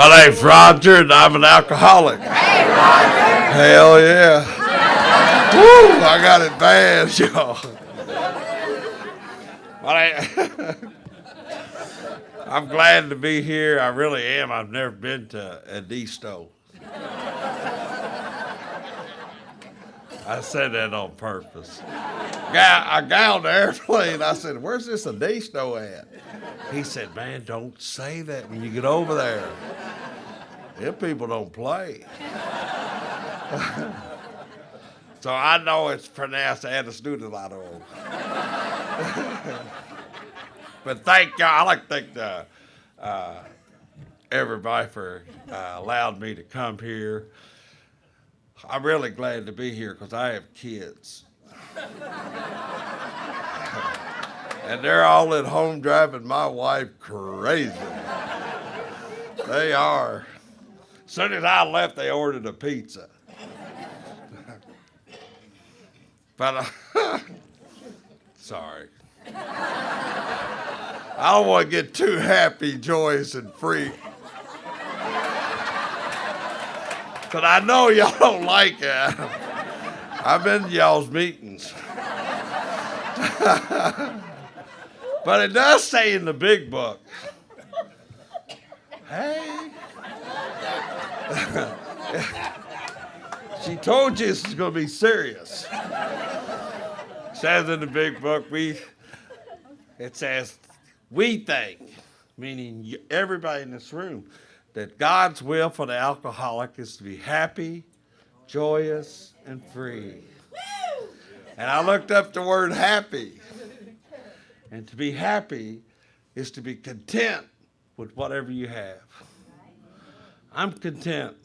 My name's Roger, and I'm an alcoholic. Hey, Roger! Hell yeah. Woo, I got it bad, y'all. I'm glad to be here. I really am. I've never been to Edisto. I said that on purpose. I got on the airplane. I said, "Where's this Edisto at?" He said, "Man, don't say that when you get over there. Them people don't play." So I know it's pronounced Edisto. But thank y'all. I like to thank everybody for allowing me to come here. I'm really glad to be here because I have kids. And they're all at home driving my wife crazy. They are. As soon as I left, they ordered a pizza. But, sorry. I don't want to get too happy, joyous, and free. Because I know y'all don't like it. I've been to y'all's meetings. But it does say in the big book, hey. She told you this is going to be serious. It says in the big book, it says, we think, meaning everybody in this room, that God's will for the alcoholic is to be happy, joyous, and free. And I looked up the word happy. And to be happy is to be content with whatever you have. I'm content.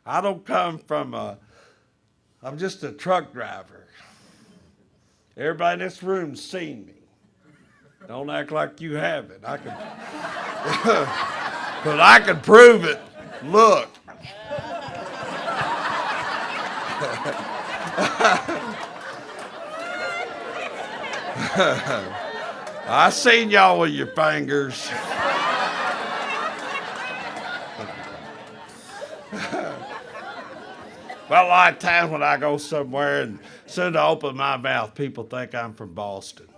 I don't come from I'm just a truck driver. Everybody in this room's seen me. Don't act like you haven't. But I can prove it. Look. I seen y'all with your fingers. Well, a lot of times when I go somewhere and as soon as I open my mouth, people think I'm from Boston.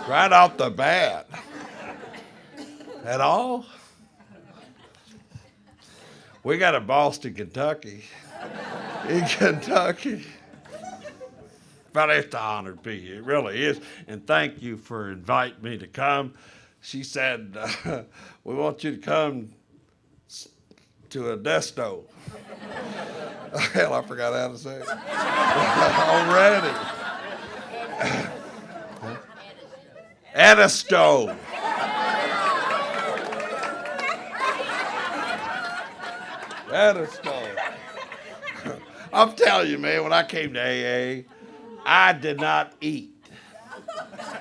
Right off the bat. At all? We got a Boston, Kentucky. In Kentucky. But it's an honor to be here. It really is. And thank you for inviting me to come. She said, we want you to come to Edisto. Hell, I forgot how to say it. Already. Edisto. Edisto. I'm telling you, man, when I came to AA, I did not eat.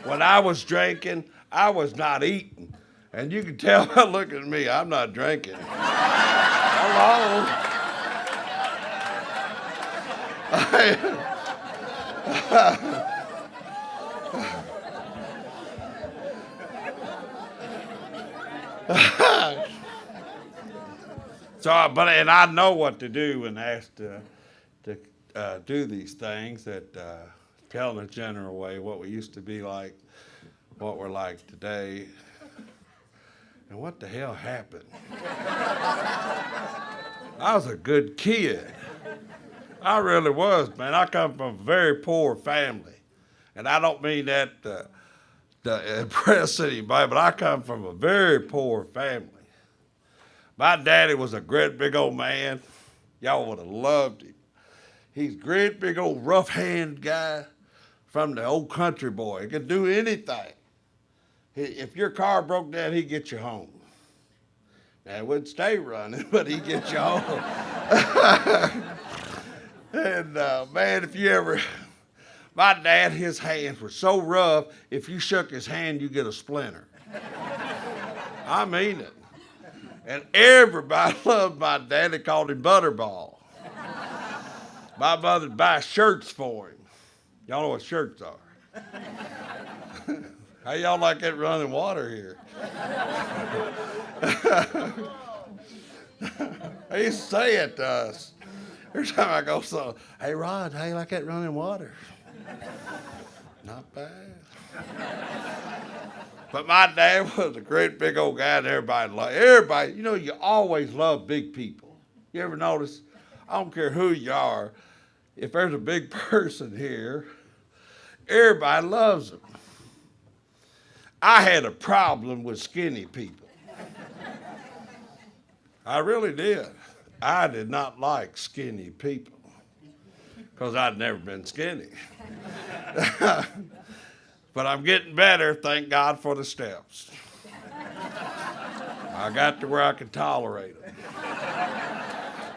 When I was drinking, I was not eating. And you can tell by looking at me, I'm not drinking. Hello. And I know what to do when asked to do these things, that tell in a general way what we used to be like, what we're like today, and what the hell happened. I was a good kid. I really was, man. I come from a very poor family. And I don't mean that to impress anybody, but I come from a very poor family. My daddy was a great big old man. Y'all would have loved him. He's a great big old rough-hand guy from the old country boy. He could do anything. If your car broke down, he'd get you home. Now, it wouldn't stay running, but he'd get you home. And, man, my dad, his hands were so rough, if you shook his hand, you get a splinter. I mean it. And everybody loved my dad. They called him Butterball. My mother'd buy shirts for him. Y'all know what shirts are. How y'all like that running water here? He used to say it to us. Every time I go, so, hey, Rod, how you like that running water? Not bad. But my dad was a great big old guy, and everybody, you know, you always love big people. You ever notice? I don't care who you are. If there's a big person here, everybody loves them. I had a problem with skinny people. I really did. I did not like skinny people because I'd never been skinny. But I'm getting better, thank God for the steps. I got to where I could tolerate them.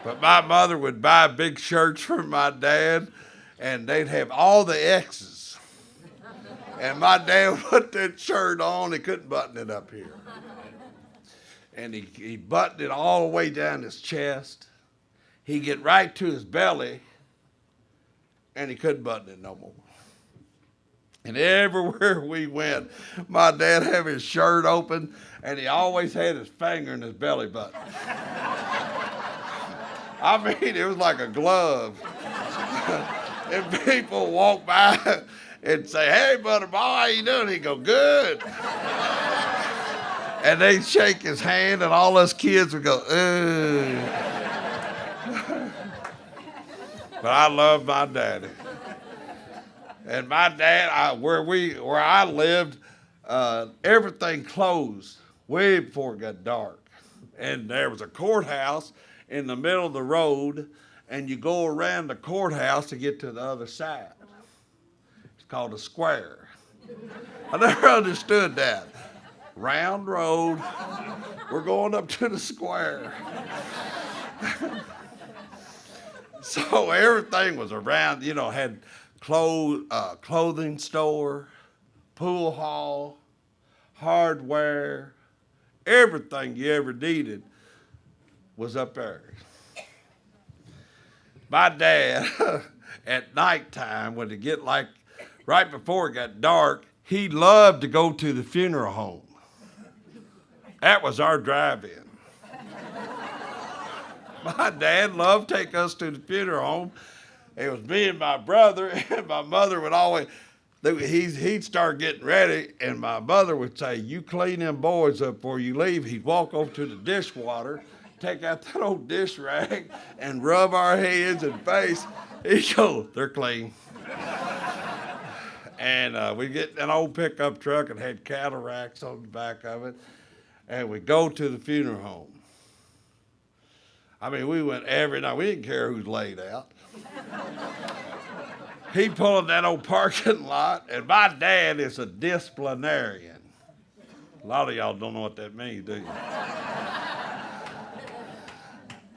But my mother would buy big shirts for my dad, and they'd have all the X's. And my dad would put that shirt on, he couldn't button it up here. And he buttoned it all the way down his chest. He'd get right to his belly, and he couldn't button it no more. And everywhere we went, my dad had his shirt open, and he always had his finger in his belly button. I mean, it was like a glove. And people walk by and say, hey, buddy boy, how you doing? He'd go, good. And they'd shake his hand, and all us kids would go, ooh. But I love my daddy. And my dad, where I lived, everything closed way before it got dark. And there was a courthouse in the middle of the road, and you go around the courthouse to get to the other side. It's called a square. I never understood that. Round road, we're going up to the square. So everything was around, you know, had clothing store, pool hall, hardware, everything you ever needed was up there. My dad, at nighttime, when it get like right before it got dark, he loved to go to the funeral home. That was our drive-in. My dad loved to take us to the funeral home. It was me and my brother, and my mother would always, he'd start getting ready, and my mother would say, you clean them boys up before you leave. He'd walk over to the dishwater, take out that old dish rag, and rub our hands and face. He'd go, they're clean. And we'd get an old pickup truck and had cattle racks on the back of it, and we'd go to the funeral home. I mean, we went every night. We didn't care who's laid out. He pulled that old parking lot, and my dad is a disciplinarian. A lot of y'all don't know what that means, do you?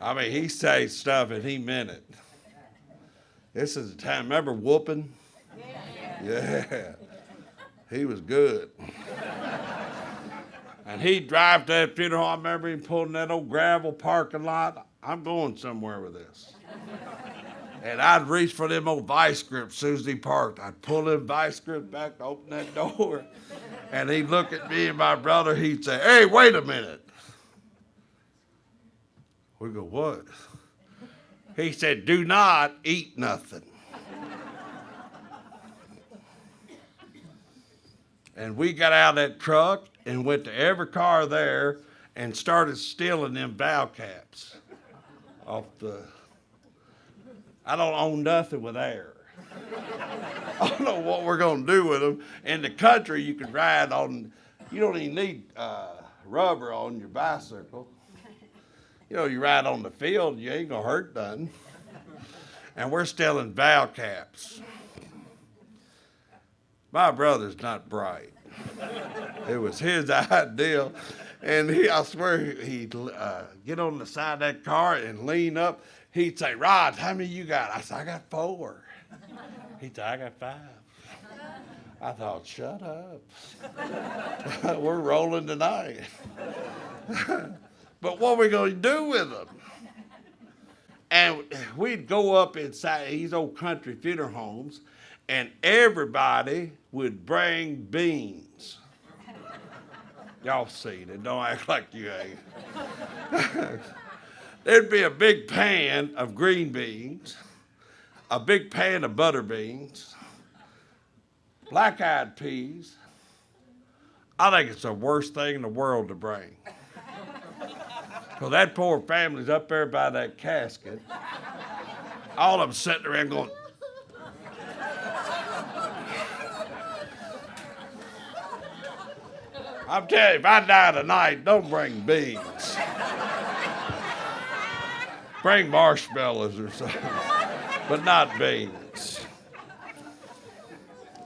I mean, he says stuff and he meant it. This is the time. Remember whooping? Yeah. He was good. And he'd drive to that funeral. I remember him pulling that old gravel parking lot. I'm going somewhere with this. And I'd reach for them old vice grips as soon as he parked. I'd pull them vice grips back to open that door. And he'd look at me and my brother. He'd say, hey, wait a minute. We go, what? He said, do not eat nothing. And we got out of that truck and went to every car there and started stealing them valve caps off the... I don't own nothing with air. I don't know what we're going to do with them. In the country, you can ride on, you don't even need rubber on your bicycle. You know, you ride on the field, you ain't going to hurt nothing. And we're stealing valve caps. My brother's not bright. It was his idea. And I swear, he'd get on the side of that car and lean up. He'd say, Rod, how many you got? I said, I got 4. He'd say, I got 5. I thought, shut up. We're rolling tonight. But what are we going to do with them? And we'd go up inside these old country funeral homes, and everybody would bring beans. Y'all seen it. Don't act like you ain't. There'd be a big pan of green beans, a big pan of butter beans, black-eyed peas. I think it's the worst thing in the world to bring. So that poor family's up there by that casket. All of them sitting around going, I'm telling you, if I die tonight, don't bring beans. Bring marshmallows or something, but not beans.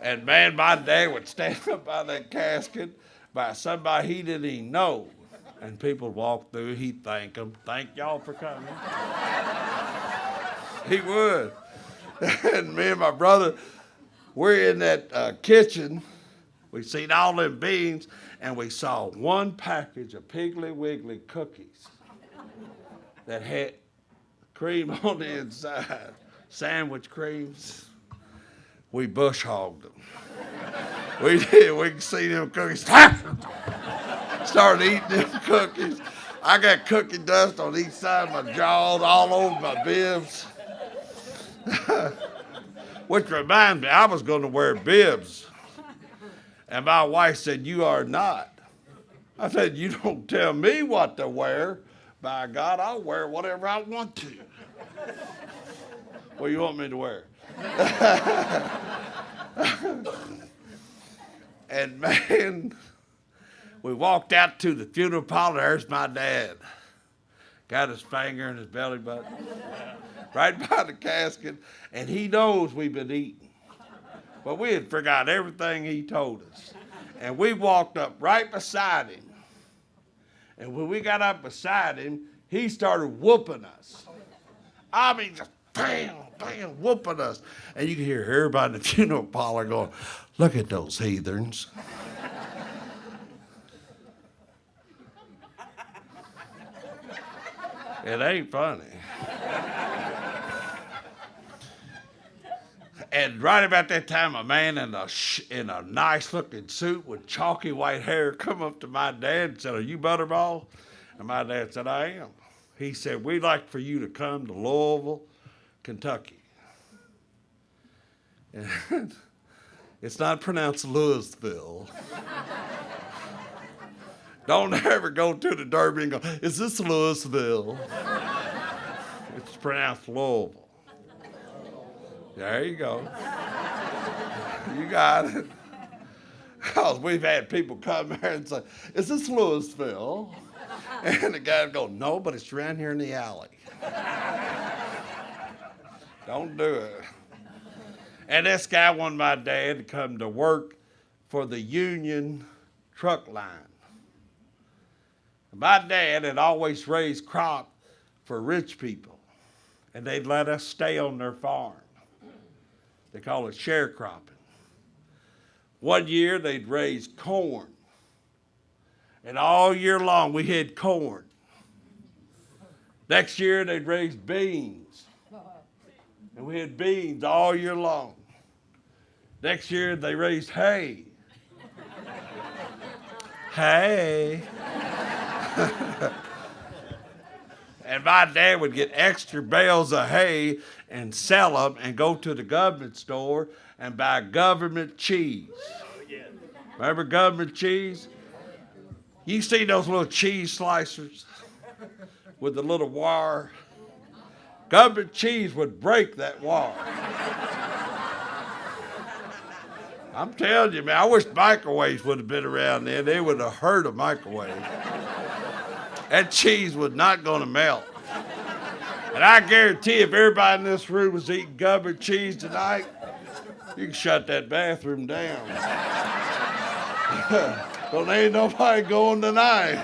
And man, my dad would stand up by that casket by somebody he didn't even know. And people walk through, he'd thank them. Thank y'all for coming. He would. And me and my brother, we're in that kitchen. We seen all them beans, and we saw one package of Piggly Wiggly cookies that had cream on the inside, sandwich creams. We bush hogged them. We did. We could see them cookies. Started eating them cookies. I got cookie dust on each side of my jaws, all over my bibs. Which reminds me, I was going to wear bibs. And my wife said, "You are not." I said, "You don't tell me what to wear. By God, I'll wear whatever I want to." What do you want me to wear? And man, we walked out to the funeral parlor. There's my dad. Got his finger in his belly button. Right by the casket. And he knows we've been eating. But we had forgot everything he told us. And we walked up right beside him. And when we got up beside him, he started whooping us. I mean, just bam, bam, whooping us. And you can hear everybody in the funeral parlor going, "Look at those heathens." It ain't funny. And right about that time, a man in a nice-looking suit with chalky white hair come up to my dad and said, "Are you Butterball?" And my dad said, "I am." He said, "We'd like for you to come to Louisville, Kentucky." And it's not pronounced Louisville. Don't ever go to the Derby and go, "Is this Louisville?" It's pronounced Louisville. There you go. You got it. Because we've had people come here and say, "Is this Louisville?" And the guy would go, "No, but it's around here in the alley." Don't do it. And this guy wanted my dad to come to work for the Union truck line. My dad had always raised crop for rich people, and they'd let us stay on their farm. They call it sharecropping. One year they'd raise corn, and all year long we had corn. Next year they'd raise beans, and we had beans all year long. Next year they raised hay. Hay. And my dad would get extra bales of hay and sell them and go to the government store and buy government cheese. Remember government cheese? You see those little cheese slicers with the little wire? Government cheese would break that wire. I'm telling you, man, I wish microwaves would have been around then. They would have hurt a microwave. That cheese was not going to melt. And I guarantee if everybody in this room was eating government cheese tonight, you can shut that bathroom down. But there ain't nobody going tonight.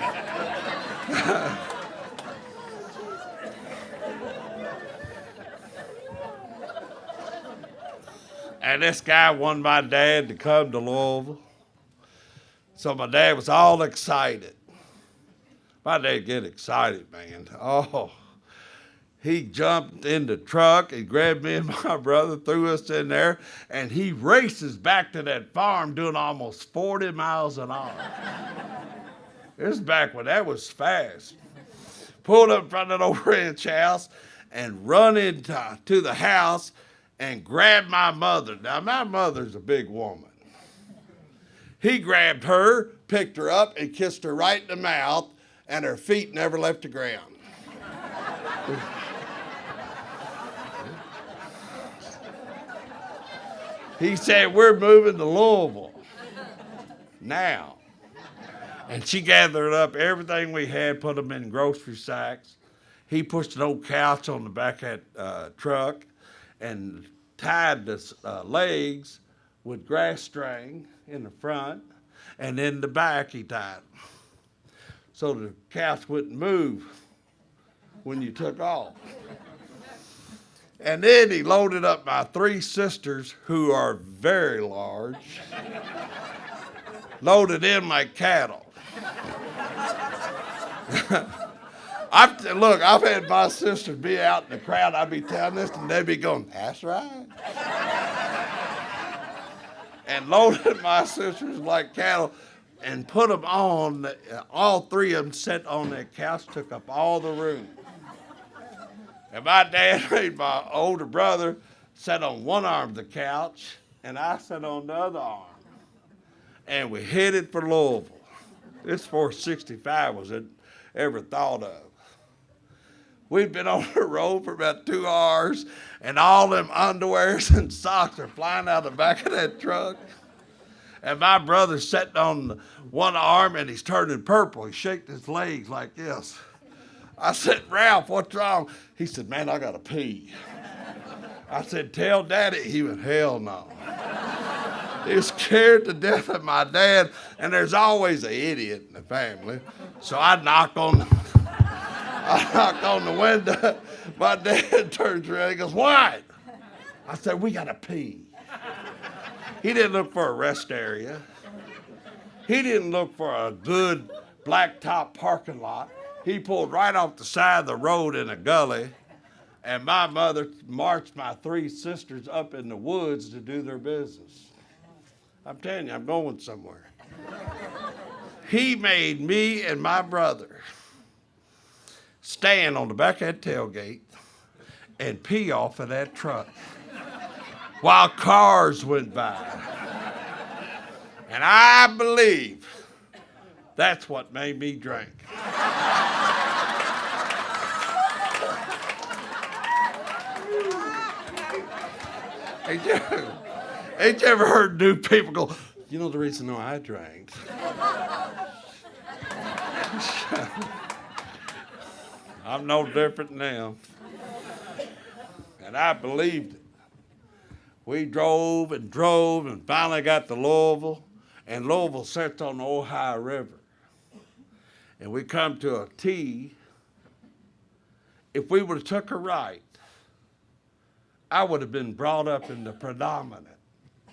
And this guy wanted my dad to come to Louisville. So my dad was all excited. My dad get excited, man. Oh, he jumped in the truck and grabbed me and my brother, threw us in there, and he races back to that farm doing almost 40 miles an hour. This is back when that was fast. Pulled up in front of that old ranch house and run into the house and grabbed my mother. Now, my mother's a big woman. He grabbed her, picked her up, and kissed her right in the mouth, and her feet never left the ground. He said, we're moving to Louisville now. And she gathered up everything we had, put them in grocery sacks. He pushed an old couch on the back of that truck and tied the legs with grass string in the front, and in the back he tied them. So the couch wouldn't move when you took off. And then he loaded up my 3 sisters, who are very large, loaded in like cattle. I've had my sisters be out in the crowd. I'd be telling this, and they'd be going, that's right. And loaded my sisters like cattle and put them on. All 3 of them sat on that couch, took up all the room. And my dad made my older brother sit on one arm of the couch, and I sat on the other arm. And we headed for Louisville. This 465 was ever thought of. We'd been on the road for about 2 hours, and all them underwears and socks are flying out the back of that truck. And my brother's sitting on one arm, and he's turning purple. He's shaking his legs like this. I said, Ralph, what's wrong? He said, man, I got to pee. I said, tell Daddy. He went, hell no. He was scared to death of my dad, and there's always an idiot in the family. So I knock on the window. My dad turns around, he goes, what? I said, we got to pee. He didn't look for a rest area. He didn't look for a good blacktop parking lot. He pulled right off the side of the road in a gully, and my mother marched my 3 sisters up in the woods to do their business. I'm telling you, I'm going somewhere. He made me and my brother stand on the back of that tailgate and pee off of that truck while cars went by. And I believe that's what made me drink. Ain't you ever heard new people go, you know the reason I drank? I'm no different now. And I believed it. We drove and finally got to Louisville, and Louisville sits on the Ohio River. And we come to a T. If we would have took a right, I would have been brought up in the predominant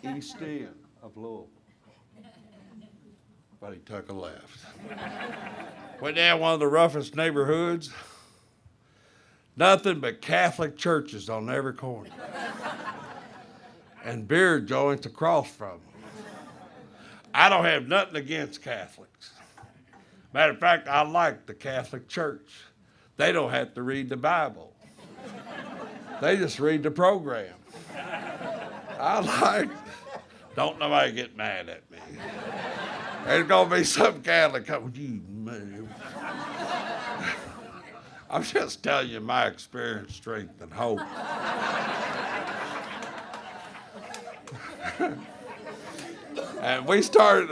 east end of Louisville. But he took a left. Went down one of the roughest neighborhoods. Nothing but Catholic churches on every corner. And beer joints across from them. I don't have nothing against Catholics. Matter of fact, I like the Catholic Church. They don't have to read the Bible. They just read the program. Don't nobody get mad at me. There's going to be some Catholic coming, you man. I'm just telling you my experience, strength, and hope. And we started,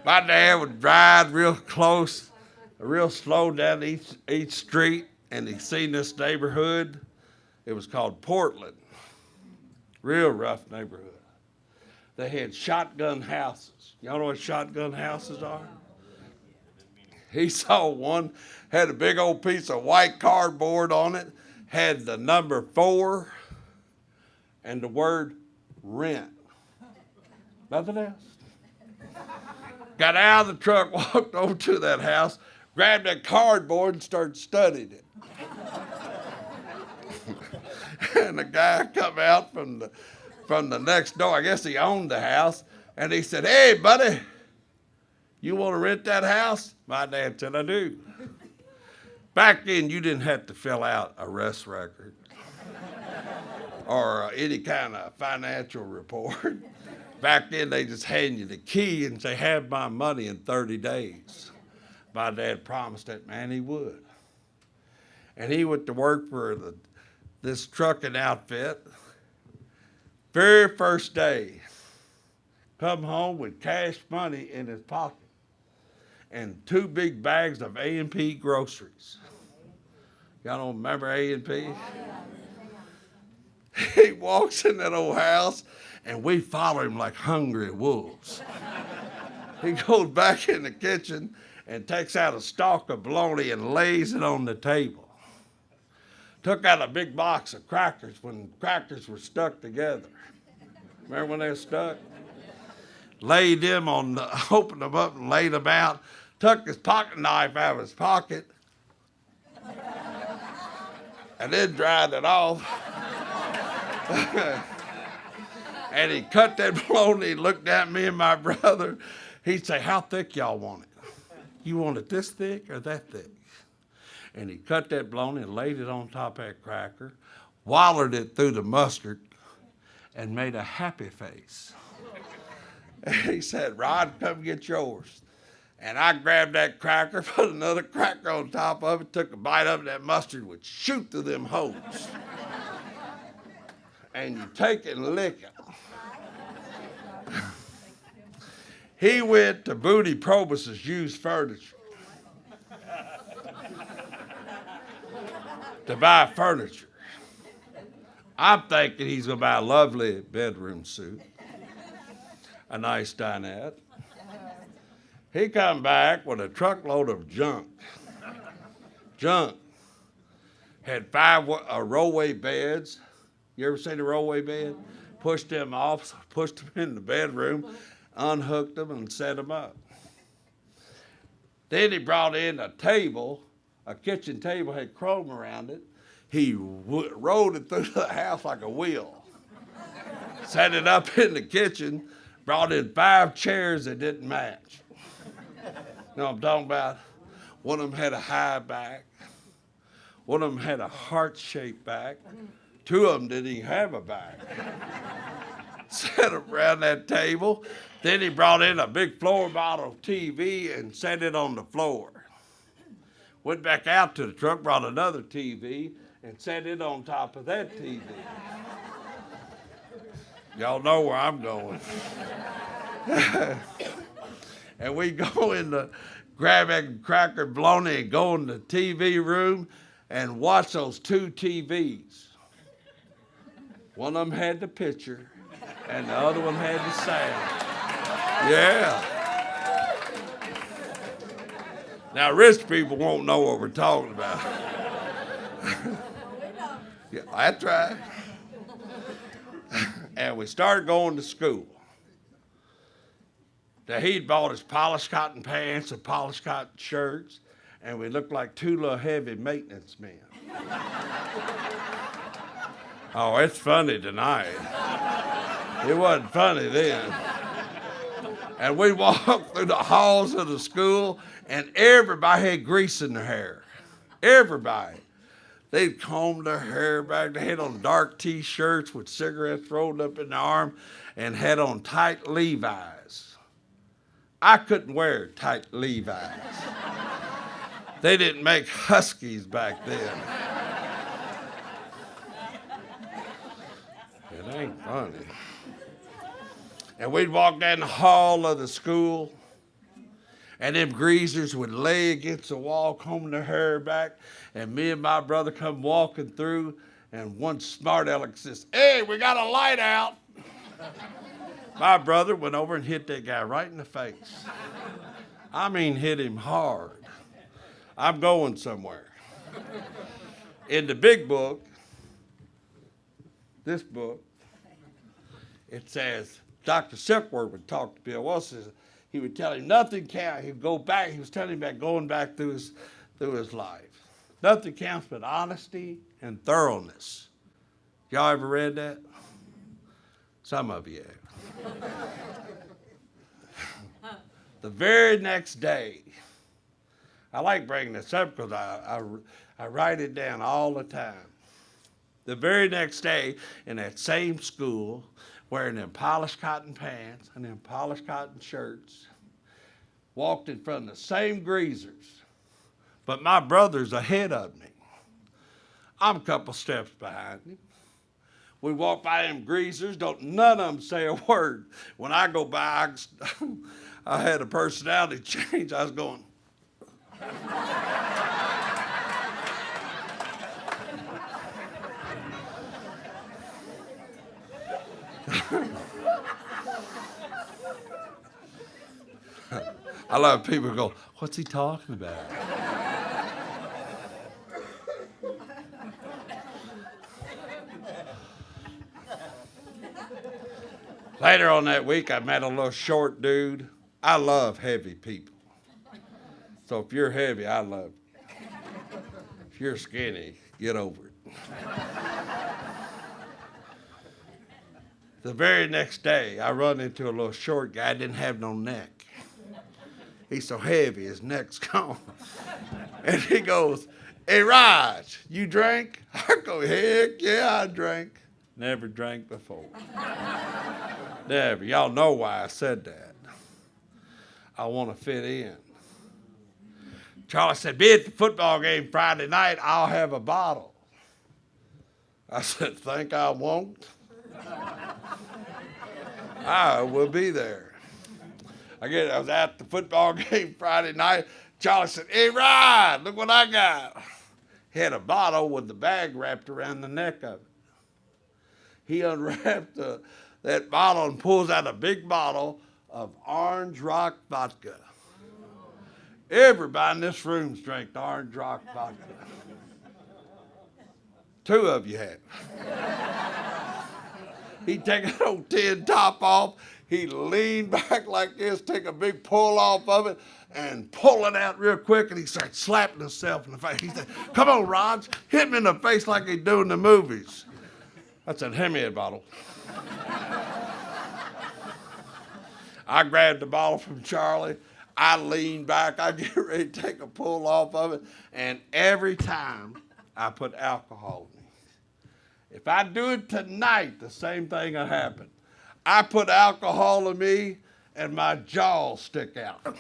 my dad would drive real close, real slow down each street, and he seen this neighborhood. It was called Portland. Real rough neighborhood. They had shotgun houses. Y'all know what shotgun houses are? He saw one, had a big old piece of white cardboard on it, had the number 4 and the word rent. Nothing else. Got out of the truck, walked over to that house, grabbed that cardboard and started studying it. And the guy come out from the next door. I guess he owned the house. And he said, hey, buddy, You want to rent that house? My dad said, I do. Back then, you didn't have to fill out a arrest record or any kind of financial report. Back then, they just hand you the key and say, have my money in 30 days. My dad promised that man he would. And he went to work for this trucking outfit. Very first day, come home with cash money in his pocket and 2 big bags of A&P groceries. Y'all don't remember A&P? He walks in that old house, and we follow him like hungry wolves. He goes back in the kitchen and takes out a stalk of bologna and lays it on the table. Took out a big box of crackers when crackers were stuck together. Remember when they were stuck? Laid them opened them up and laid them out. Took his pocket knife out of his pocket and then dried it off. And he cut that bologna, looked at me and my brother. He'd say, how thick y'all want it? You want it this thick or that thick? And he cut that bologna and laid it on top of that cracker, wallowed it through the mustard, and made a happy face. And he said, Rod, come get yours. And I grabbed that cracker, put another cracker on top of it, took a bite of it, that mustard would shoot through them holes. And you take it and lick it. He went to Booty Probus's used furniture to buy furniture. I'm thinking he's going to buy a lovely bedroom suit, a nice dinette. He come back with a truckload of junk. Had 5 rollaway beds. You ever seen a rollaway bed? Pushed them off, pushed them in the bedroom, unhooked them, and set them up. Then he brought in a table, a kitchen table, had chrome around it. He rolled it through the house like a wheel. Set it up in the kitchen, brought in 5 chairs that didn't match. You know what I'm talking about? One of them had a high back. One of them had a heart-shaped back. 2 of them didn't even have a back. Set them around that table. Then he brought in a big floor model TV and set it on the floor. Went back out to the truck, brought another TV, and set it on top of that TV. Y'all know where I'm going. And we go in the grab that cracker bologna and go in the TV room and watch those 2 TVs. One of them had the picture, and the other one had the sound. Yeah. Now, rich people won't know what we're talking about. Yeah, that's right. And we started going to school. Now, he'd bought us polished cotton pants and polished cotton shirts, and we looked like 2 little heavy maintenance men. Oh, it's funny tonight. It wasn't funny then. And we walked through the halls of the school, and everybody had grease in their hair. Everybody. They'd combed their hair back. They had on dark T-shirts with cigarettes rolled up in their arm and had on tight Levi's. I couldn't wear tight Levi's. They didn't make Huskies back then. It ain't funny. And we'd walk down the hall of the school, and them greasers would lay against the wall, combing their hair back, and me and my brother come walking through, and one smart aleck says, hey, we got a light out. My brother went over and hit that guy right in the face. I mean, hit him hard. I'm going somewhere. In the big book, this book, it says, Dr. Silkworth would talk to Bill Wilson. He would tell him nothing counts. He'd go back. He was telling him about going back through his life. Nothing counts but honesty and thoroughness. Y'all ever read that? Some of you have. The very next day, I like bringing this up because I write it down all the time. The very next day, in that same school, wearing them polished cotton pants and them polished cotton shirts, walked in front of the same greasers, but my brother's ahead of me. I'm a couple steps behind him. We walk by them greasers, don't none of them say a word. When I go by, I had a personality change. I was going. I love people who go, what's he talking about? Later on that week, I met a little short dude. I love heavy people. So if you're heavy, I love you. If you're skinny, get over it. The very next day, I run into a little short guy, didn't have no neck. He's so heavy, his neck's gone. And he goes, hey, Raj, you drink? I go, heck yeah, I drink. Never drank before. Never. Y'all know why I said that. I want to fit in. Charlie said, be at the football game Friday night, I'll have a bottle. I said, think I won't? I will be there. I was at the football game Friday night. Charlie said, hey, Rod, look what I got. He had a bottle with the bag wrapped around the neck of it. He unwrapped that bottle and pulls out a big bottle of Orange Rock vodka. Everybody in this room's drank the Orange Rock vodka. 2 of you have. He'd take an old tin top off. He'd lean back like this, take a big pull off of it, and pull it out real quick, and he started slapping himself in the face. He said, come on, Raj, hit me in the face like they do in the movies. I said, hand me a bottle. I grabbed the bottle from Charlie. I leaned back. I get ready to take a pull off of it. And every time I put alcohol in me. If I do it tonight, the same thing will happen. I put alcohol in me and my jaws stick out.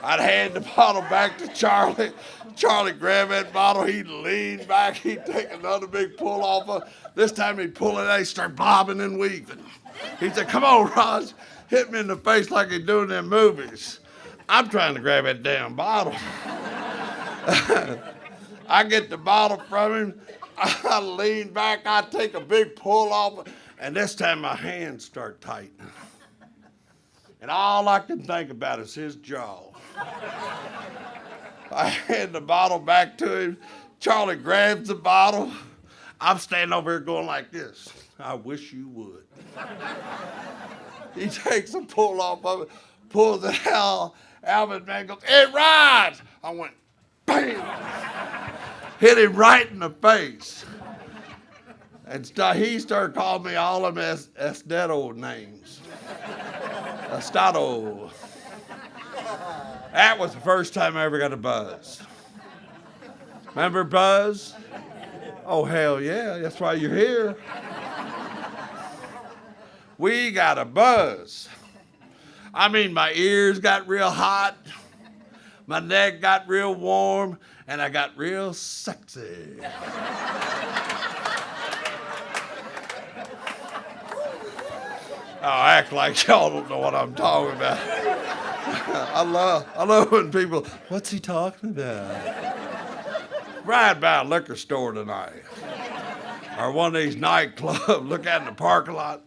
I'd hand the bottle back to Charlie. Charlie grabbed that bottle. He'd lean back. He'd take another big pull off of it. This time he'd pull it out. He'd start bobbing and weaving. He said, come on, Raj. Hit me in the face like they do in them movies. I'm trying to grab that damn bottle. I get the bottle from him. I lean back. I take a big pull off. And this time my hands start tightening. And all I can think about is his jaw. I hand the bottle back to him. Charlie grabs the bottle. I'm standing over here going like this. I wish you would. He takes a pull off of it, pulls it out. Alvin man goes, hey, Raj! I went, bam! Hit him right in the face. And he started calling me all of them Estado names. Estado. That was the first time I ever got a buzz. Remember Buzz? Oh, hell yeah, that's why you're here. We got a buzz. I mean, my ears got real hot, my neck got real warm, and I got real sexy. Oh, act like y'all don't know what I'm talking about. I love when people, what's he talking about? Ride by a liquor store tonight. Or one of these nightclubs, look out in the parking lot.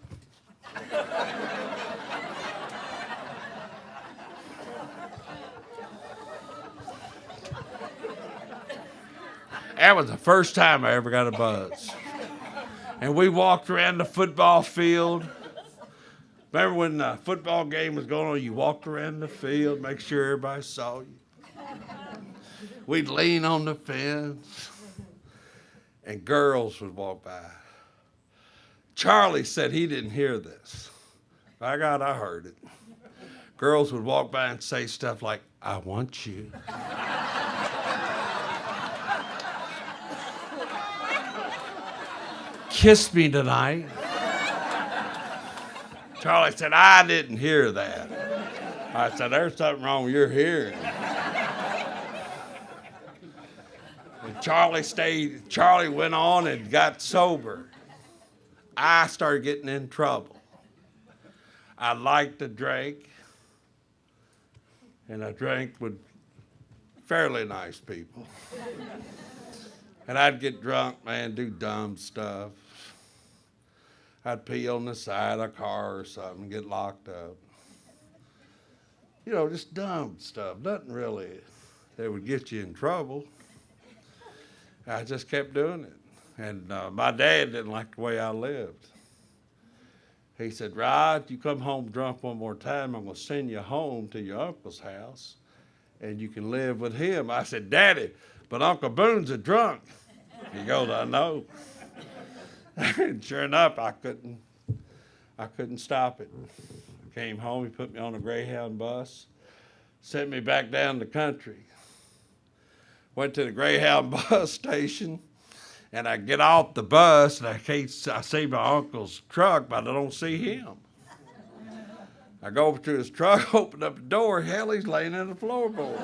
That was the first time I ever got a buzz. And we walked around the football field. Remember when the football game was going on, you walked around the field, make sure everybody saw you. We'd lean on the fence, and girls would walk by. Charlie said he didn't hear this. By God, I heard it. Girls would walk by and say stuff like, I want you. Kiss me tonight. Charlie said, I didn't hear that. I said, there's something wrong with your hearing. And Charlie went on and got sober. I started getting in trouble. I liked to drink, and I drank with fairly nice people. And I'd get drunk, man, do dumb stuff. I'd pee on the side of a car or something, get locked up. You know, just dumb stuff, nothing really that would get you in trouble. I just kept doing it. And my dad didn't like the way I lived. He said, Rod, you come home drunk one more time, I'm going to send you home to your uncle's house, and you can live with him. I said, Daddy, but Uncle Boone's a drunk. He goes, I know. And sure enough, I couldn't stop it. I came home, he put me on a Greyhound bus, sent me back down the country. Went to the Greyhound bus station, and I get off the bus, and I see my uncle's truck, but I don't see him. I go over to his truck, open up the door, hell, he's laying in the floorboard.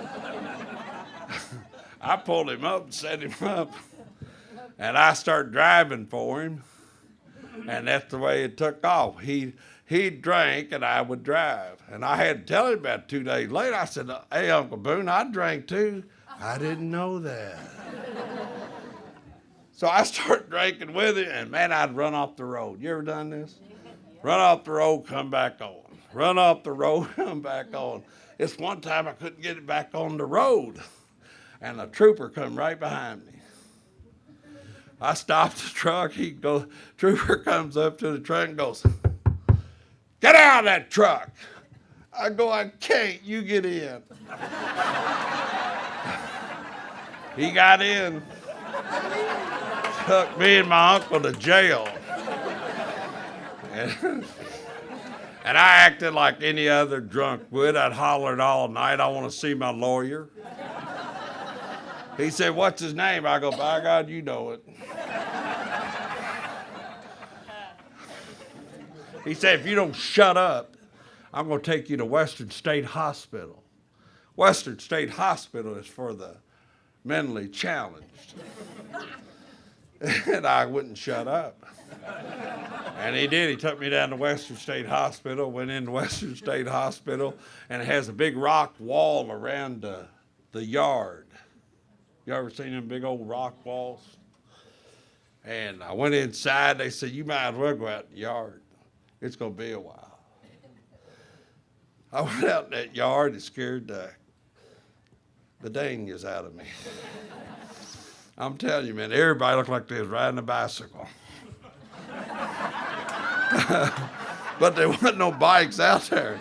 I pulled him up and set him up, and I started driving for him, and that's the way it took off. He drank, and I would drive. And I had to tell him about 2 days later. I said, hey, Uncle Boone, I drank too. I didn't know that. So I started drinking with him, and man, I'd run off the road. You ever done this? Run off the road, come back on. Run off the road, come back on. This one time I couldn't get it back on the road, and a trooper come right behind me. I stopped the truck. Trooper comes up to the truck and goes, get out of that truck. I go, I can't, you get in. He got in, took me and my uncle to jail. And I acted like any other drunk would. I'd hollered all night, I want to see my lawyer. He said, what's his name? I go, by God, you know it. He said, if you don't shut up, I'm going to take you to Western State Hospital. Western State Hospital is for the mentally challenged. And I wouldn't shut up. And he did. He took me down to Western State Hospital, went into Western State Hospital, and it has a big rock wall around the yard. You ever seen them big old rock walls? And I went inside. They said, you might as well go out in the yard. It's going to be a while. I went out in that yard and scared the dangers out of me. I'm telling you, man, everybody looked like they was riding a bicycle. But there wasn't no bikes out there.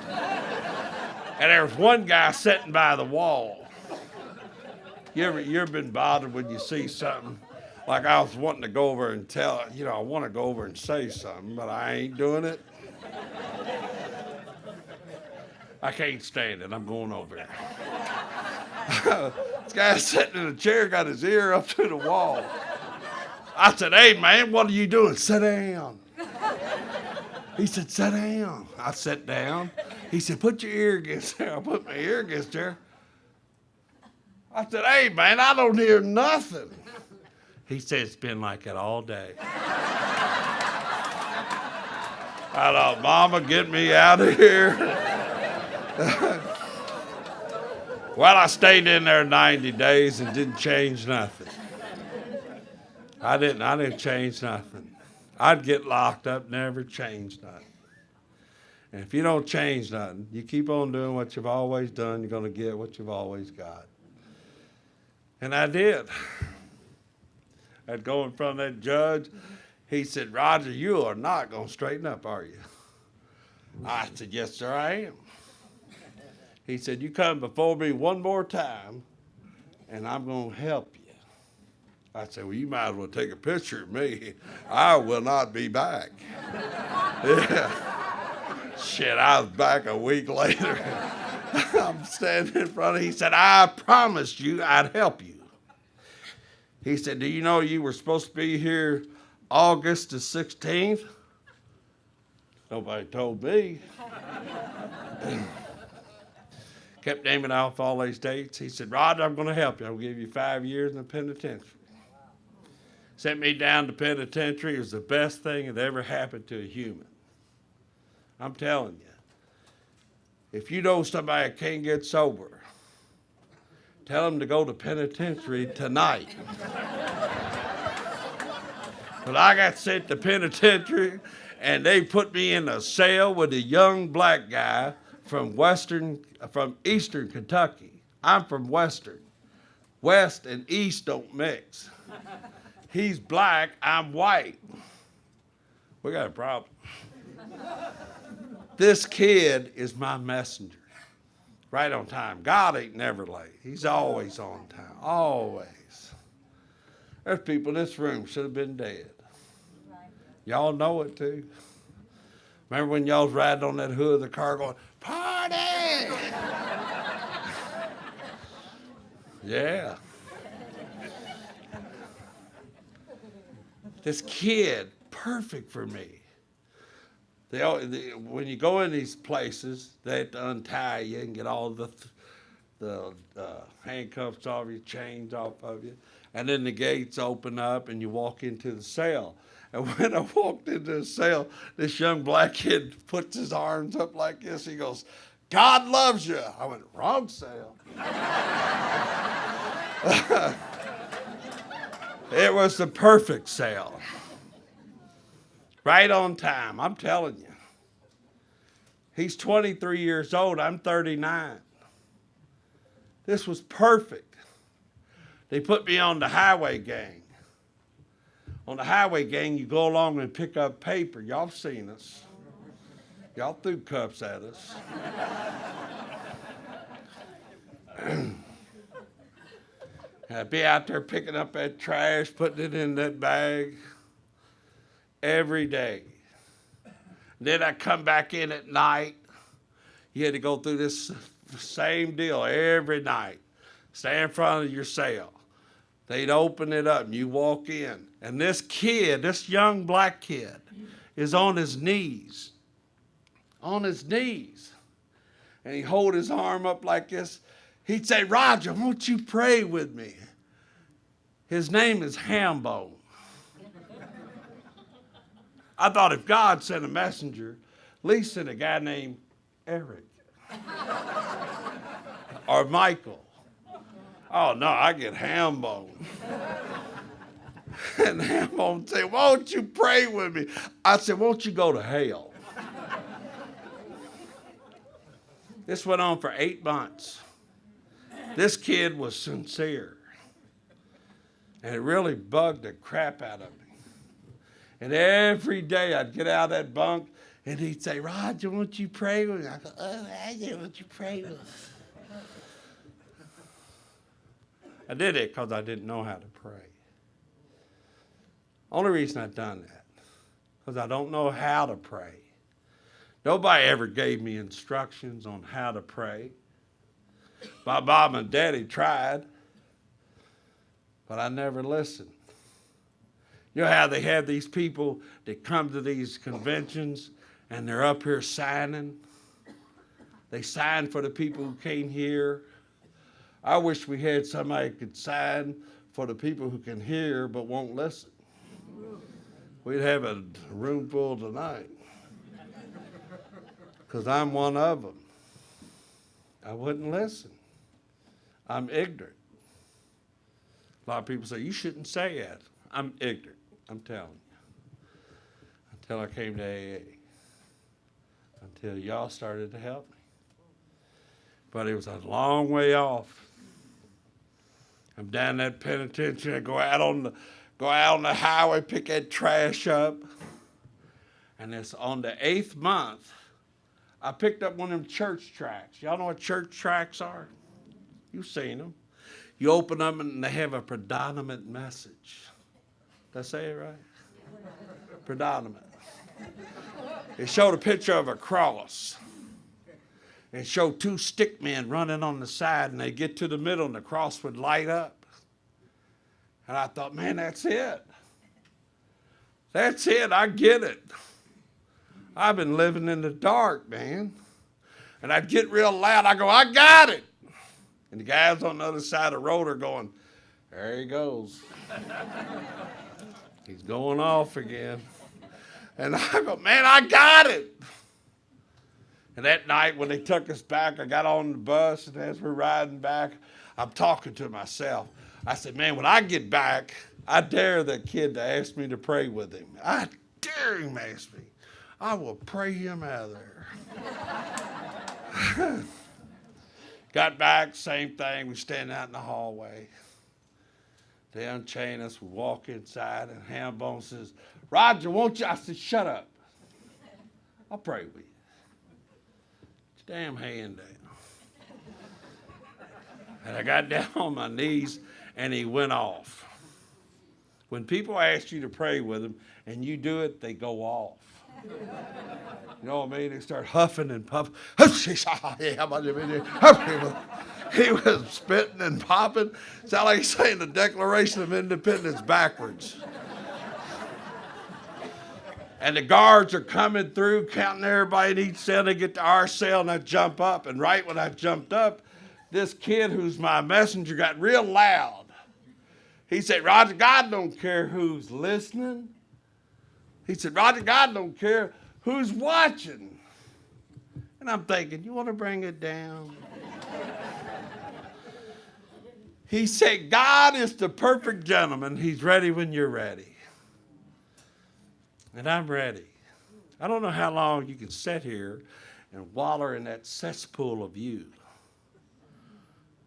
And there was one guy sitting by the wall. You ever been bothered when you see something? Like I was wanting to go over and tell, I want to go over and say something, but I ain't doing it. I can't stand it. I'm going over there. This guy sitting in a chair, got his ear up to the wall. I said, hey, man, what are you doing? Sit down. He said, sit down. I sat down. He said, put your ear against there. I put my ear against there. I said, hey, man, I don't hear nothing. He said, it's been like that all day. I thought, Mama, get me out of here. Well, I stayed in there 90 days and didn't change nothing. I didn't change nothing. I'd get locked up, never change nothing. And if you don't change nothing, you keep on doing what you've always done, you're going to get what you've always got. And I did. I'd go in front of that judge. He said, Roger, you are not going to straighten up, are you? I said, yes, sir, I am. He said, you come before me one more time, and I'm going to help you. I said, well, you might as well take a picture of me. I will not be back. Yeah. Shit, I was back a week later. I'm standing in front of him. He said, I promised you I'd help you. He said, do you know you were supposed to be here August the 16th? Nobody told me. Kept naming off all these dates. He said, Roger, I'm going to help you. I'll give you 5 years in the penitentiary. Sent me down to penitentiary. It was the best thing that ever happened to a human. I'm telling you. If you know somebody that can't get sober, tell them to go to penitentiary tonight. But I got sent to penitentiary, and they put me in a cell with a young black guy from Eastern Kentucky. I'm from Western. West and East don't mix. He's black, I'm white. We got a problem. This kid is my messenger. Right on time. God ain't never late. He's always on time. Always. There's people in this room should have been dead. Y'all know it too. Remember when y'all was riding on that hood of the car going, party! Yeah. This kid, perfect for me. When you go in these places, they have to untie you and get all the handcuffs off you, chains off of you. And then the gates open up and you walk into the cell. And when I walked into the cell, this young black kid puts his arms up like this. He goes, God loves you. I went, wrong cell. It was the perfect cell. Right on time, I'm telling you. He's 23 years old, I'm 39. This was perfect. They put me on the highway gang. On the highway gang, you go along and pick up paper. Y'all seen us. Y'all threw cups at us. I'd be out there picking up that trash, putting it in that bag every day. Then I come back in at night. You had to go through this same deal every night. Stay in front of your cell. They'd open it up and you walk in. And this kid, this young black kid, is on his knees. On his knees. And he'd hold his arm up like this. He'd say, Roger, won't you pray with me? His name is Hambone. I thought if God sent a messenger, at least send a guy named Eric. Or Michael. Oh, no, I get Hambone. And Hambone said, won't you pray with me? I said, won't you go to hell? This went on for 8 months. This kid was sincere. And it really bugged the crap out of me. And every day I'd get out of that bunk and he'd say, Roger, won't you pray with me? I go, oh, Roger, won't you pray with me? I did it because I didn't know how to pray. Only reason I done that, because I don't know how to pray. Nobody ever gave me instructions on how to pray. My mom and daddy tried, but I never listened. You know how they have these people that come to these conventions and they're up here signing? They sign for the people who came here. I wish we had somebody who could sign for the people who can hear but won't listen. We'd have a room full tonight. Because I'm one of them. I wouldn't listen. I'm ignorant. A lot of people say, you shouldn't say that. I'm ignorant. I'm telling you. Until I came to AA. Until y'all started to help me. But it was a long way off. I'm down that penitentiary. I go out on the highway, pick that trash up. And it's on the 8th month, I picked up one of them church tracts. Y'all know what church tracts are? You've seen them. You open them and they have a predominant message. Did I say it right? Predominant. It showed a picture of a cross. It showed two stick men running on the side, and they get to the middle and the cross would light up. And I thought, man, that's it. That's it. I get it. I've been living in the dark, man. And I'd get real loud. I go, I got it. And the guys on the other side of the road are going, there he goes. He's going off again. And I go, man, I got it. And that night when they took us back, I got on the bus, and as we're riding back, I'm talking to myself. I said, man, when I get back, I dare the kid to ask me to pray with him. I dare him to ask me. I will pray him out of there. Got back, same thing. We stand out in the hallway. They unchain us. We walk inside, and Hambone says, Roger, won't you? I said, shut up. I'll pray with you. Put your damn hand down. And I got down on my knees, and he went off. When people ask you to pray with them, and you do it, they go off. You know what I mean? They start huffing and puffing. He was spitting and popping. Sound like he's saying the Declaration of Independence backwards. And the guards are coming through, counting everybody in each cell. They get to our cell, and I jump up. And right when I jumped up, this kid who's my messenger got real loud. He said, Roger, God don't care who's listening. He said, Roger, God don't care who's watching. And I'm thinking, you want to bring it down? He said, God is the perfect gentleman. He's ready when you're ready. And I'm ready. I don't know how long you can sit here and waller in that cesspool of you.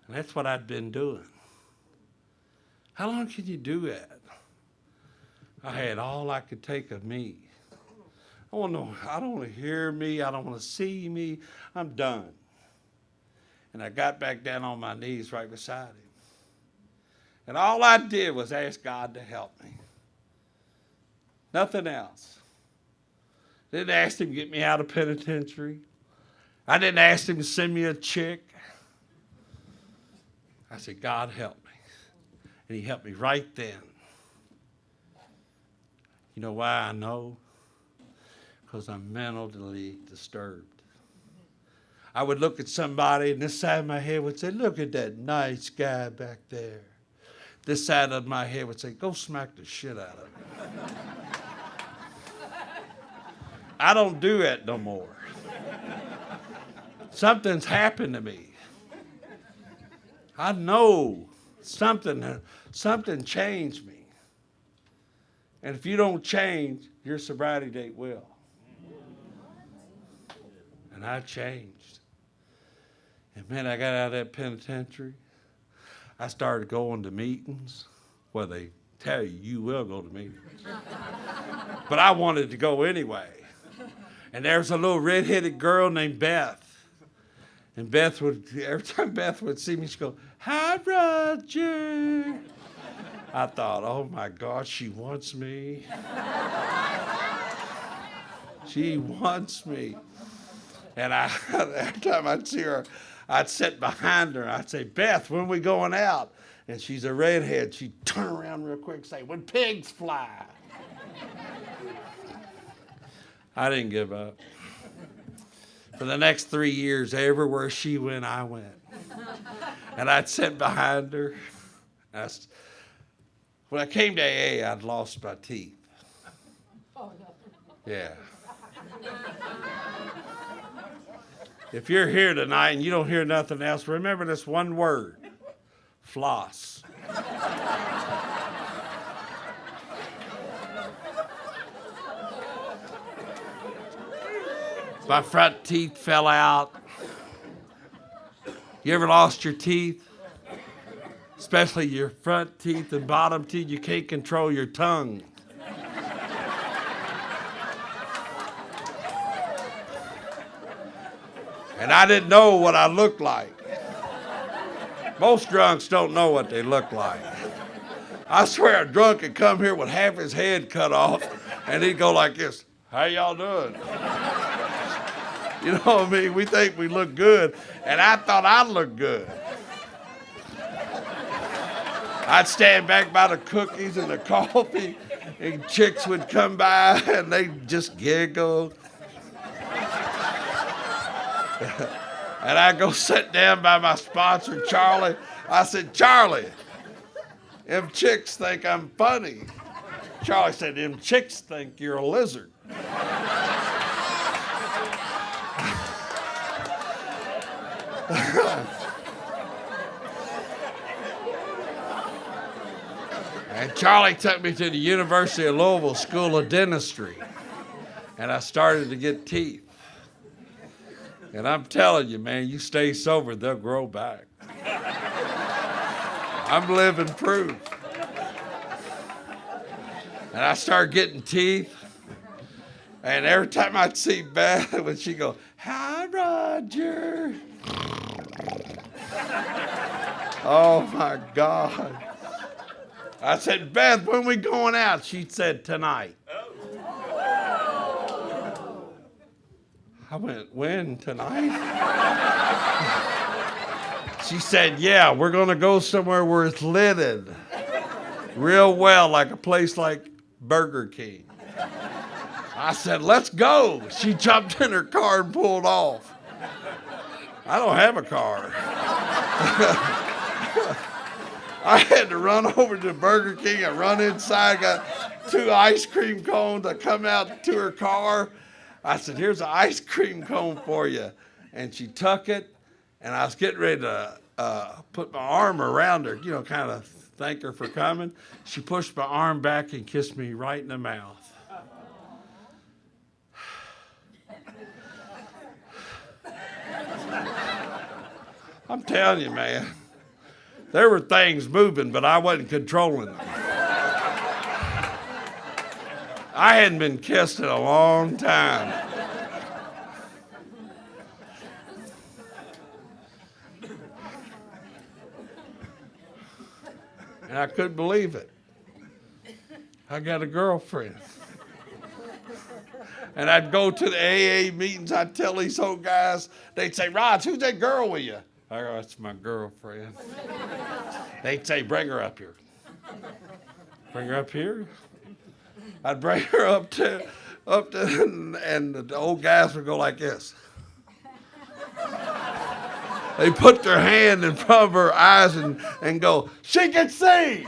And that's what I'd been doing. How long can you do that? I had all I could take of me. I don't want to hear me. I don't want to see me. I'm done. And I got back down on my knees right beside him. And all I did was ask God to help me. Nothing else. Didn't ask him to get me out of penitentiary. I didn't ask him to send me a check. I said, God, help me. And he helped me right then. You know why I know? Because I'm mentally disturbed. I would look at somebody, and this side of my head would say, look at that nice guy back there. This side of my head would say, go smack the shit out of him. I don't do that no more. Something's happened to me. I know something changed me. And if you don't change, your sobriety date will. And I changed. And man, I got out of that penitentiary. I started going to meetings where they tell you, you will go to meetings. But I wanted to go anyway. And there was a little red-headed girl named Beth. And Beth would, every time Beth would see me, she'd go, hi, Roger. I thought, oh my God, she wants me. She wants me. And every time I'd see her, I'd sit behind her and I'd say, Beth, when are we going out? And she's a redhead. She'd turn around real quick and say, when pigs fly. I didn't give up. For the next 3 years, everywhere she went, I went. And I'd sit behind her. When I came to AA, I'd lost my teeth. Yeah. If you're here tonight and you don't hear nothing else, remember this one word, floss. My front teeth fell out. You ever lost your teeth? Especially your front teeth and bottom teeth. You can't control your tongue. And I didn't know what I looked like. Most drunks don't know what they look like. I swear a drunk could come here with half his head cut off and he'd go like this, "How y'all doing?" You know what I mean? We think we look good, and I thought I looked good. I'd stand back by the cookies and the coffee, and chicks would come by and they'd just giggle. And I'd go sit down by my sponsor, Charlie. I said, "Charlie, them chicks think I'm funny." Charlie said, "Them chicks think you're a lizard." And Charlie took me to the University of Louisville School of Dentistry, and I started to get teeth. And I'm telling you, man, you stay sober, they'll grow back. I'm living proof. And I started getting teeth, and every time I'd see Beth, when she'd go, "Hi, Roger." Oh, my God. I said, "Beth, when we going out?" She said, "Tonight." I went, "When? Tonight?" She said, "Yeah, we're going to go somewhere where it's lit real well, like a place like Burger King." I said, "Let's go." She jumped in her car and pulled off. I don't have a car. I had to run over to Burger King and run inside, got 2 ice cream cones. I come out to her car. I said, "Here's an ice cream cone for you." And she took it, and I was getting ready to put my arm around her, you know, kind of thank her for coming. She pushed my arm back and kissed me right in the mouth. I'm telling you, man, there were things moving, but I wasn't controlling them. I hadn't been kissed in a long time. And I couldn't believe it. I got a girlfriend. And I'd go to the AA meetings, I'd tell these old guys, they'd say, "Rod, who's that girl with you?" I go, "That's my girlfriend." They'd say, "Bring her up here." Bring her up here? I'd bring her up to, and the old guys would go like this. They put their hand in front of her eyes and go, "She can see."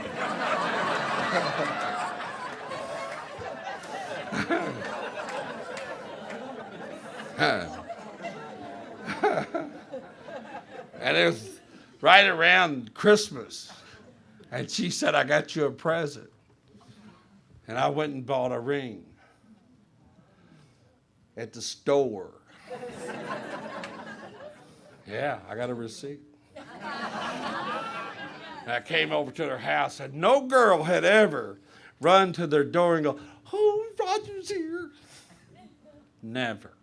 And it was right around Christmas. And she said, "I got you a present." And I went and bought a ring at the store. Yeah, I got a receipt. And I came over to their house, and no girl had ever run to their door and go, "Oh, Roger's here." Never.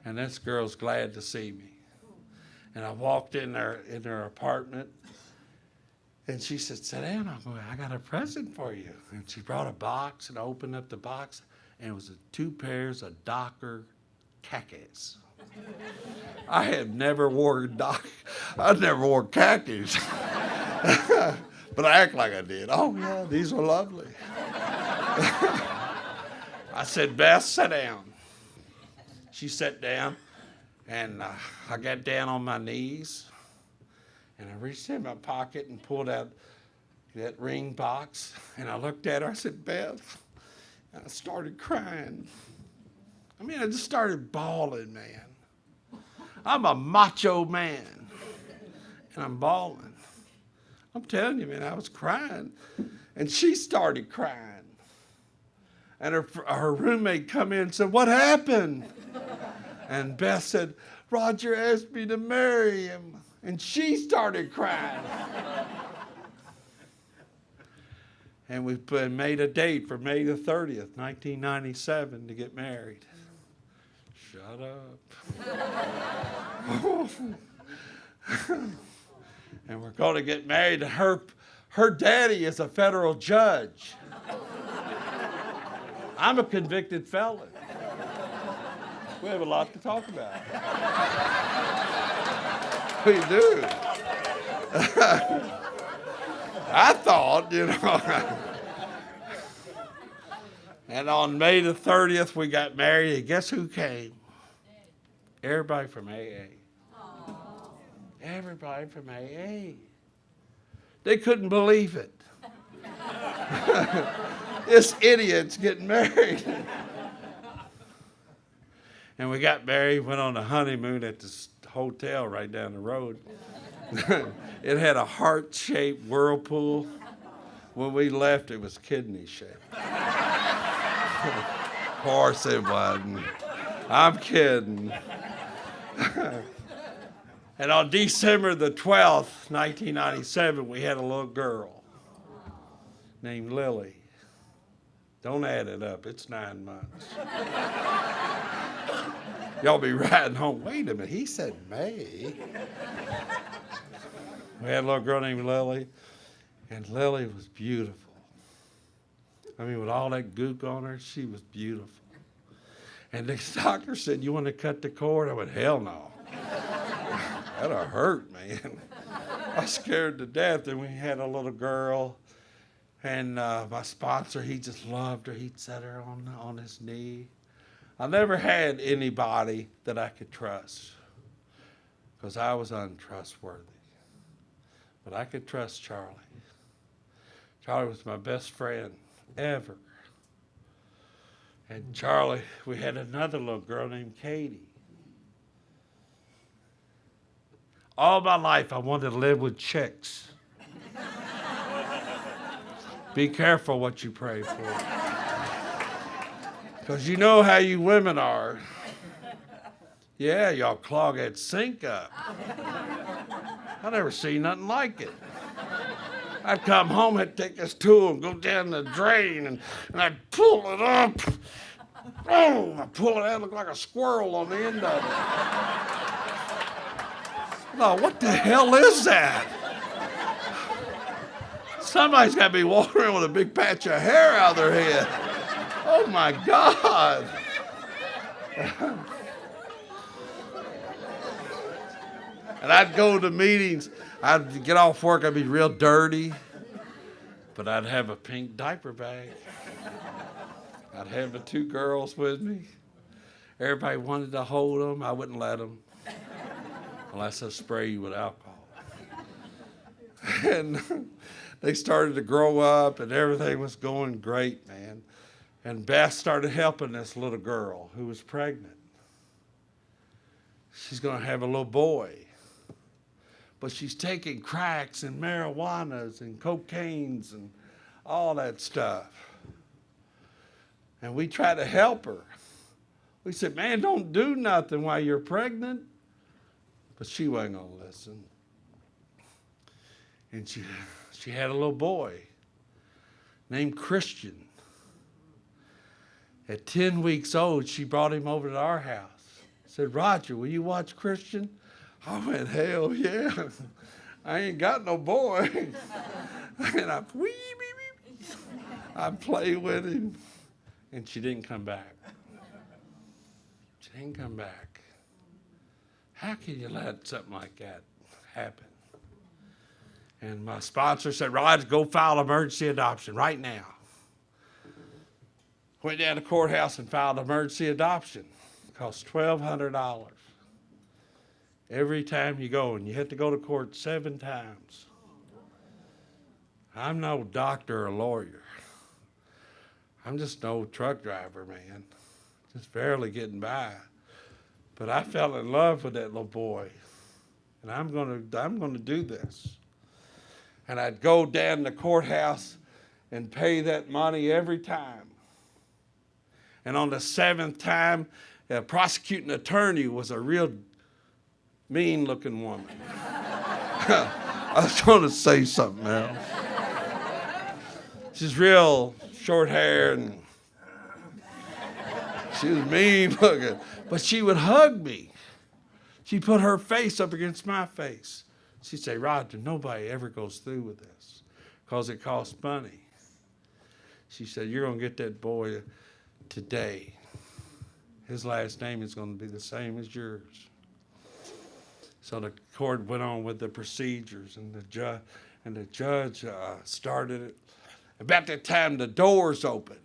And this girl's glad to see me. And I walked in their apartment, and she said, "Sit down." I'm going, "I got a present for you." And she brought a box, and I opened up the box, and it was 2 pairs of Docker khakis. I had never worn I'd never worn khakis. But I act like I did. "Oh, yeah, these are lovely." I said, "Beth, sit down." She sat down, and I got down on my knees, and I reached in my pocket and pulled out that ring box, and I looked at her. I said, "Beth," and I started crying. I mean, I just started bawling, man. I'm a macho man, and I'm bawling. I'm telling you, man, I was crying, and she started crying. And her roommate come in and said, "What happened?" And Beth said, "Roger asked me to marry him." And she started crying. And we made a date for May the 30th, 1997 to get married. Shut up. And we're going to get married. And her daddy is a federal judge. I'm a convicted felon. We have a lot to talk about. We do. I thought, And on May the 30th, we got married. And guess who came? Everybody from AA. Everybody from AA. They couldn't believe it. This idiot's getting married. And we got married, went on a honeymoon at this hotel right down the road. It had a heart-shaped whirlpool. When we left, it was kidney-shaped. Of course it wasn't. I'm kidding. And on December the 12th, 1997, we had a little girl named Lily. Don't add it up. It's 9 months. Y'all be riding home. Wait a minute. He said May. We had a little girl named Lily, and Lily was beautiful. I mean, with all that gook on her, she was beautiful. And the doctor said, "You want to cut the cord?" I went, "Hell no." That'll hurt, man. I was scared to death. And we had a little girl, and my sponsor, he just loved her. He'd set her on his knee. I never had anybody that I could trust because I was untrustworthy. But I could trust Charlie. Charlie was my best friend ever. And Charlie, we had another little girl named Katie. All my life, I wanted to live with chicks. Be careful what you pray for. Because you know how you women are. Yeah, y'all clog that sink up. I never seen nothing like it. I'd come home, I'd take this tool and go down the drain, and I'd pull it up. Oh, I pull it out, look like a squirrel on the end of it. No, what the hell is that? Somebody's got to be walking around with a big patch of hair out of their head. Oh, my God. And I'd go to meetings. I'd get off work. I'd be real dirty. But I'd have a pink diaper bag. I'd have the 2 girls with me. Everybody wanted to hold them. I wouldn't let them. Unless I spray you with alcohol. And they started to grow up, and everything was going great, man. And Beth started helping this little girl who was pregnant. She's going to have a little boy. But she's taking cracks and marijuanas and cocaines and all that stuff. And we tried to help her. We said, "Man, don't do nothing while you're pregnant." But she wasn't going to listen. And she had a little boy named Christian. At 10 weeks old, she brought him over to our house. Said, "Roger, will you watch Christian?" I went, "Hell yeah. I ain't got no boy." And I play with him. And she didn't come back. She didn't come back. How can you let something like that happen? And my sponsor said, "Roger, go file emergency adoption right now." Went down to the courthouse and filed emergency adoption. It cost $1,200. Every time you go, and you have to go to court 7 times. I'm no doctor or lawyer. I'm just an old truck driver, man. Just barely getting by. But I fell in love with that little boy. And I'm gonna do this. And I'd go down to the courthouse and pay that money every time. And on the 7th time, a prosecuting attorney was a real mean-looking woman. I was going to say something else. She's real short hair, and she was mean-looking. But she would hug me. She'd put her face up against my face. She said, Roger, nobody ever goes through with this because it costs money. She said, you're going to get that boy today. His last name is going to be the same as yours. So the court went on with the procedures, and the judge started it. About that time, the doors opened.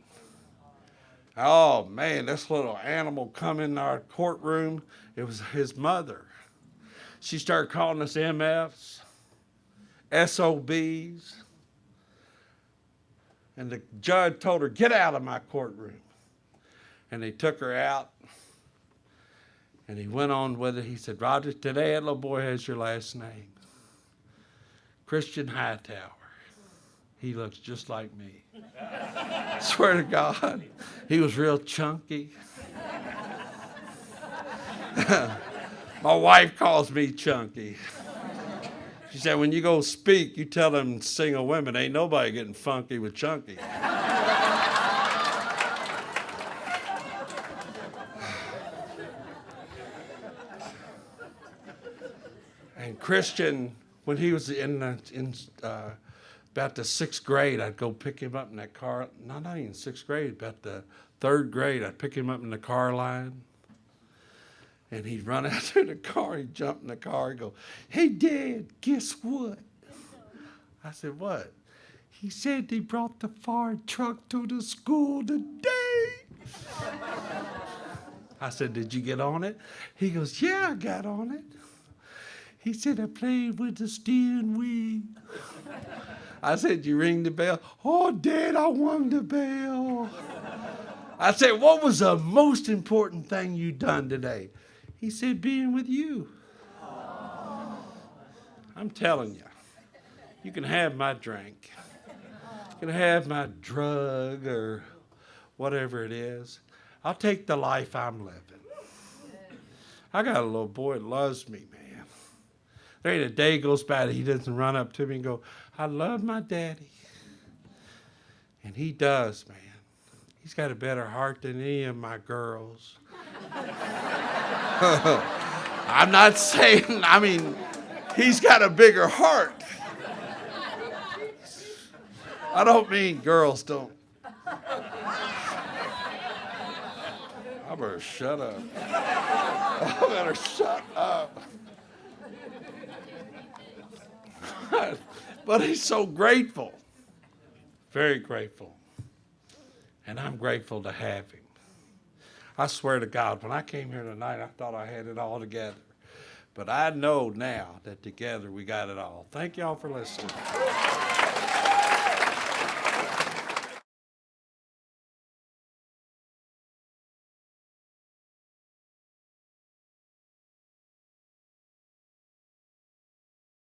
Oh, man, this little animal come in our courtroom. It was his mother. She started calling us MFs, SOBs. And the judge told her, get out of my courtroom. And they took her out. And he went on with it. He said, Roger, today that little boy has your last name. Christian Hightower. He looks just like me. Swear to God, he was real chunky. My wife calls me chunky. She said, when you go speak, you tell them single women, ain't nobody getting funky with chunky. And Christian, when he was in about the 6th grade, I'd go pick him up in that car. No, not even 6th grade, about the 3rd grade, I'd pick him up in the car line. And he'd run out to the car, he'd jump in the car, he'd go, hey, Dad, guess what? I said, what? He said they brought the fire truck to the school today. I said, did you get on it? He goes, yeah, I got on it. He said, I played with the steering wheel. I said, you ring the bell? Oh, Dad, I won the bell. I said, what was the most important thing you done today? He said, being with you. I'm telling you, you can have my drink. You can have my drug or whatever it is. I'll take the life I'm living. I got a little boy that loves me, man. There ain't a day goes by that he doesn't run up to me and go, I love my daddy. And he does, man. He's got a better heart than any of my girls. I'm not saying, I mean, he's got a bigger heart. I don't mean girls don't. I better shut up. I better shut up. But he's so grateful. Very grateful. And I'm grateful to have him. I swear to God, when I came here tonight, I thought I had it all together. But I know now that together we got it all. Thank y'all for listening.